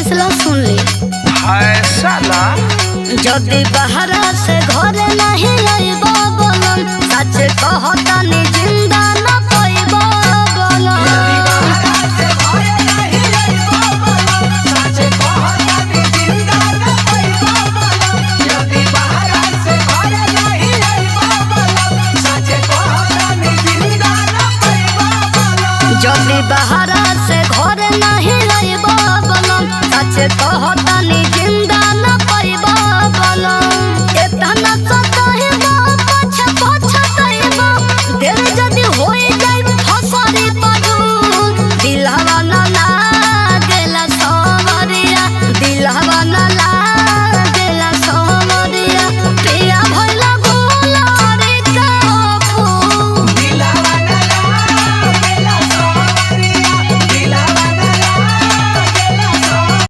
फैसला सुन ली। फैसला जदि बहरा से घर नहीं आइबो बोलम, सच कहतानी जिंदा न पाइबो बोलम। जदि बहरा से घर नहीं आइबो बोलम, सच कहता